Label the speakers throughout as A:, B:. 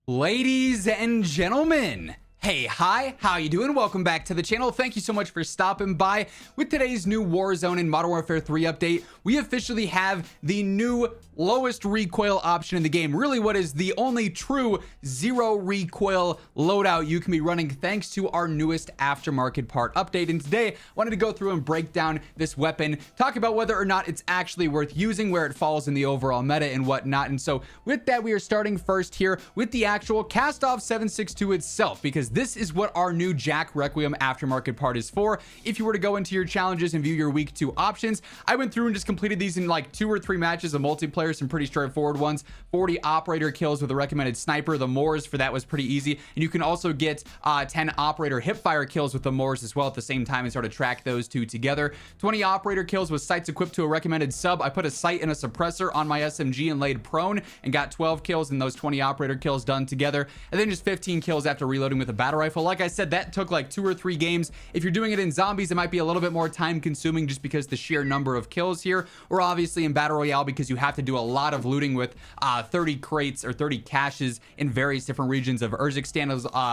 A: Ladies and gentlemen, hey, hi, how you doing? Welcome back to the channel. Thank you so much for stopping by. With today's new Warzone and Modern Warfare 3 update, we officially have the new lowest recoil option in the game. Really what is the only true zero recoil loadout you can be running thanks to our newest aftermarket part update. And today, I wanted to go through and break down this weapon, talk about whether or not it's actually worth using, where it falls in the overall meta and whatnot. And so with that, we are starting first here with the actual Kastov 762 itself, because this is what our new Jack Requiem aftermarket part is for. If you were to go into your challenges and view your week 2 options, I went through and just completed these in like 2 or 3 matches of multiplayer, some pretty straightforward ones. 40 operator kills with a recommended sniper. The Moors for that was pretty easy. And you can also get 10 operator hipfire kills with the Moors as well at the same time and sort of track those two together. 20 operator kills with sights equipped to a recommended sub. I put a sight and a suppressor on my SMG and laid prone and got 12 kills and those 20 operator kills done together. And then just 15 kills after reloading with a battle rifle. Like I said, that took like 2 or 3 games. If you're doing it in zombies, it might be a little bit more time consuming just because the sheer number of kills here, or obviously in battle royale because you have to do a lot of looting with 30 crates or 30 caches in various different regions of Urzikstan,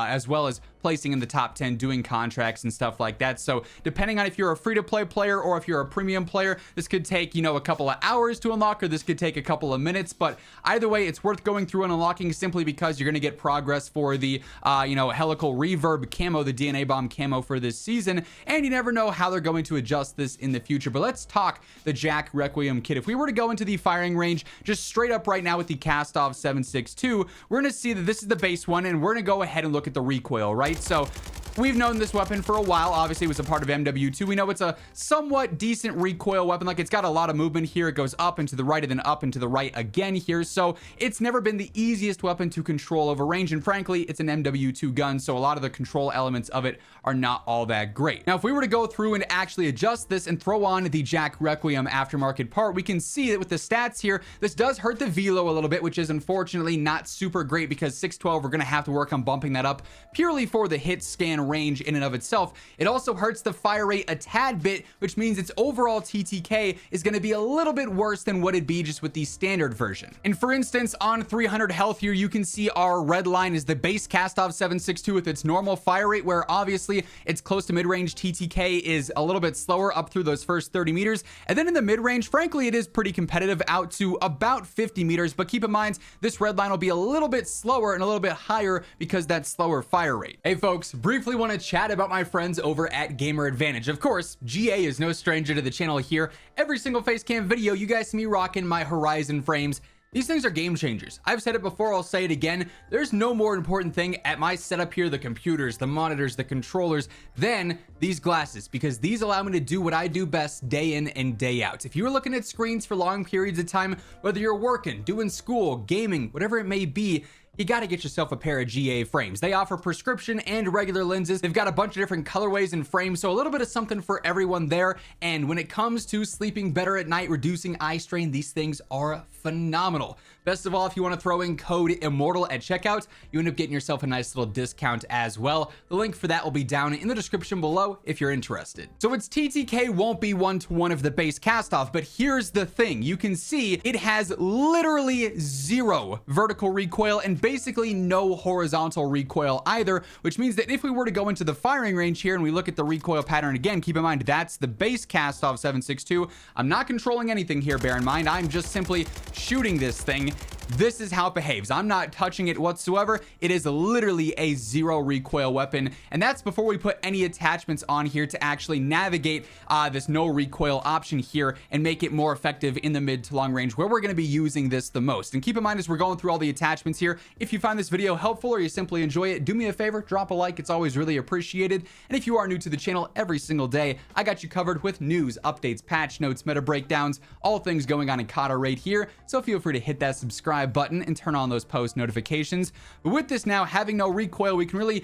A: as well as placing in the top 10, doing contracts and stuff like that. So depending on if you're a free-to-play player or if you're a premium player, this could take, you know, a couple of hours to unlock, or this could take a couple of minutes. But either way, it's worth going through and unlocking simply because you're going to get progress for the helical reverb camo, the DNA bomb camo for this season, and you never know how they're going to adjust this in the future. But let's talk the Jack Requiem kit. If we were to go into the firing range just straight up right now with the Kastov 762, we're going to see that this is the base one, and we're going to go ahead and look at the recoil, right? So we've known this weapon for a while. Obviously, it was a part of MW2. We know it's a somewhat decent recoil weapon. Like, it's got a lot of movement here. It goes up and to the right and then up and to the right again here. So it's never been the easiest weapon to control over range. And frankly, it's an MW2 gun, so a lot of the control elements of it are not all that great. Now, if we were to go through and actually adjust this and throw on the Jack Requiem aftermarket part, we can see that with the stats here, this does hurt the velo a little bit, which is unfortunately not super great because 612, we're going to have to work on bumping that up purely for the hit scan range in and of itself. It also hurts the fire rate a tad bit, which means its overall TTK is going to be a little bit worse than what it'd be just with the standard version. And for instance, on 300 health here, you can see our red line is the base Kastov 762 with its normal fire rate, where obviously it's close to mid-range. TTK is a little bit slower up through those first 30 meters. And then in the mid-range, frankly, it is pretty competitive out to about 50 meters. But keep in mind, this red line will be a little bit slower and a little bit higher because that slower fire rate. Hey folks, briefly want to chat about my friends over at Gamer Advantage. Of course, GA is no stranger to the channel here. Every single face cam video, you guys see me rocking my Horizon frames. These things are game changers. I've said it before, I'll say it again. There's no more important thing at my setup here, the computers, the monitors, the controllers, than these glasses, because these allow me to do what I do best day in and day out. If you're looking at screens for long periods of time, whether you're working, doing school, gaming, whatever it may be, you got to get yourself a pair of GA frames. They offer prescription and regular lenses. They've got a bunch of different colorways and frames, so a little bit of something for everyone there. And when it comes to sleeping better at night, reducing eye strain, these things are phenomenal. Best of all, if you want to throw in code IMMORTAL at checkout, you end up getting yourself a nice little discount as well. The link for that will be down in the description below if you're interested. So its TTK won't be 1-to-1 of the base Kastov, but here's the thing. You can see it has literally 0 vertical recoil and basically no horizontal recoil either, which means that if we were to go into the firing range here and we look at the recoil pattern again, keep in mind that's the base Kastov 762. I'm not controlling anything here, bear in mind. I'm just simply shooting this thing. This is how it behaves. I'm not touching it whatsoever. It is literally a 0 recoil weapon, and that's before we put any attachments on here to actually navigate this no recoil option here and make it more effective in the mid to long range where we're going to be using this the most. And keep in mind, as we're going through all the attachments here, if you find this video helpful or you simply enjoy it, do me a favor, drop a like. It's always really appreciated. And if you are new to the channel, every single day I got you covered with news, updates, patch notes, meta breakdowns, all things going on in COD right here. So feel free to hit that subscribe button and turn on those post notifications. But with this now having no recoil, we can really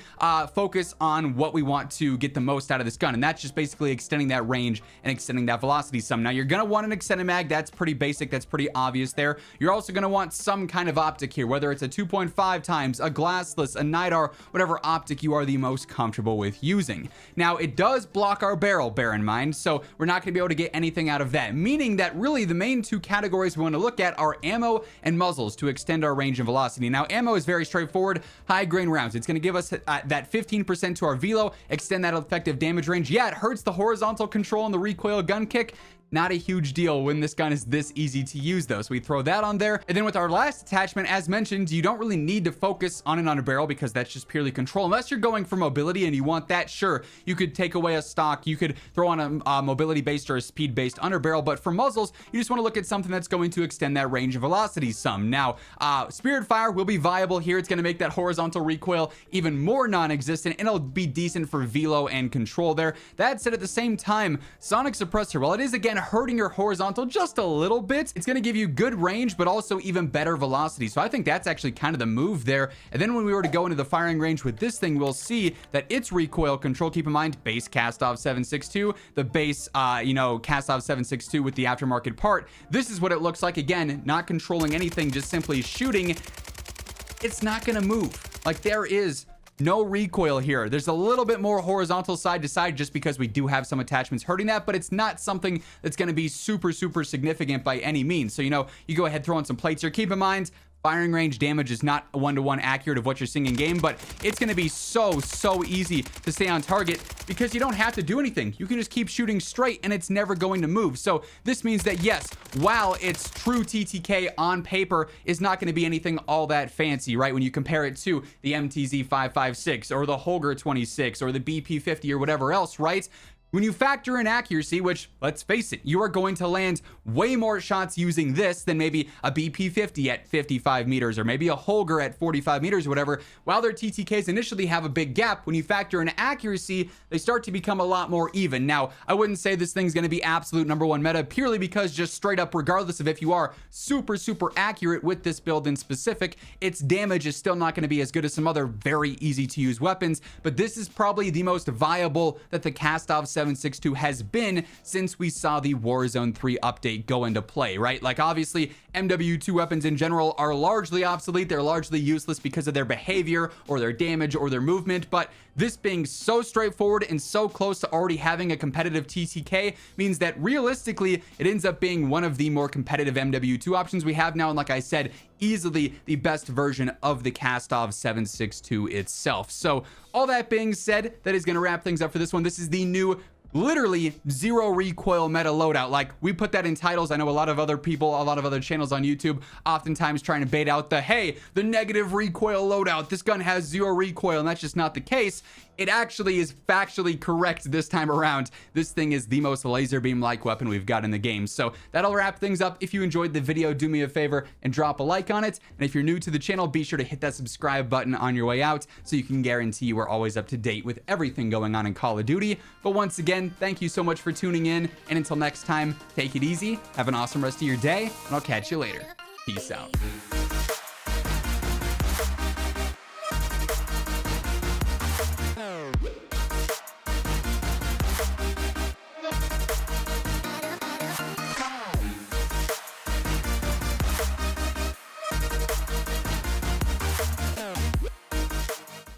A: focus on what we want to get the most out of this gun, and that's just basically extending that range and extending that velocity some. Now you're gonna want an extended mag. That's pretty basic, that's pretty obvious there. You're also gonna want some kind of optic here, whether it's a 2.5 times, a glassless, a NIDAR, whatever optic you are the most comfortable with using. Now it does block our barrel, bear in mind, so we're not gonna be able to get anything out of that, meaning that really the main two categories we want to look at are ammo and and muzzles to extend our range and velocity. Now, ammo is very straightforward. High grain rounds. It's going to give us that 15% to our velo, extend that effective damage range. Yeah, it hurts the horizontal control and the recoil gun kick. Not a huge deal when this gun is this easy to use though. So we throw that on there. And then with our last attachment, as mentioned, you don't really need to focus on an underbarrel because that's just purely control. Unless you're going for mobility and you want that, sure, you could take away a stock. You could throw on a mobility-based or a speed-based underbarrel. But for muzzles, you just want to look at something that's going to extend that range of velocity some. Now, Spirit Fire will be viable here. It's going to make that horizontal recoil even more non-existent, and it'll be decent for velo and control there. That said, at the same time, Sonic Suppressor, while it is again hurting your horizontal just a little bit, it's going to give you good range but also even better velocity. So I think that's actually kind of the move there. And then when we were to go into the firing range with this thing, we'll see that its recoil control, keep in mind, base Kastov 762, the base Kastov 762 with the aftermarket part. This is what it looks like. Again, not controlling anything, just simply shooting. It's not going to move. Like, there is no recoil here. There's a little bit more horizontal side to side just because we do have some attachments hurting that, but it's not something that's going to be super significant by any means. So, you go ahead, throw on some plates here. Keep in mind, firing range damage is not one-to-one accurate of what you're seeing in game, but it's going to be so easy to stay on target because you don't have to do anything. You can just keep shooting straight and it's never going to move. So this means that yes, while its true TTK on paper is not going to be anything all that fancy, right? When you compare it to the MTZ 556 or the Holger 26 or the BP 50 or whatever else, right? When you factor in accuracy, which, let's face it, you are going to land way more shots using this than maybe a BP-50 at 55 meters or maybe a Holger at 45 meters or whatever. While their TTKs initially have a big gap, when you factor in accuracy, they start to become a lot more even. Now, I wouldn't say this thing's going to be absolute #1 meta purely because just straight up, regardless of if you are super accurate with this build in specific, its damage is still not going to be as good as some other very easy to use weapons. But this is probably the most viable that the Kastov 762 has been since we saw the Warzone 3 update go into play, right? Like, obviously, MW2 weapons in general are largely obsolete. They're largely useless because of their behavior or their damage or their movement, but this being so straightforward and so close to already having a competitive TTK means that realistically, it ends up being one of the more competitive MW2 options we have now, and like I said, easily the best version of the Kastov 762 itself. So all that being said, that is going to wrap things up for this one. This is the new literally zero recoil meta loadout. Like, we put that in titles. I know a lot of other people, a lot of other channels on YouTube oftentimes trying to bait out the negative recoil loadout. This gun has zero recoil, and that's just not the case. It actually is factually correct this time around. This thing is the most laser beam like weapon we've got in the game. So that'll wrap things up. If you enjoyed the video, do me a favor and drop a like on it. And if you're new to the channel, be sure to hit that subscribe button on your way out so you can guarantee you are always up to date with everything going on in Call of Duty. But once again, thank you so much for tuning in. And until next time, take it easy, have an awesome rest of your day, and I'll catch you later. Peace out.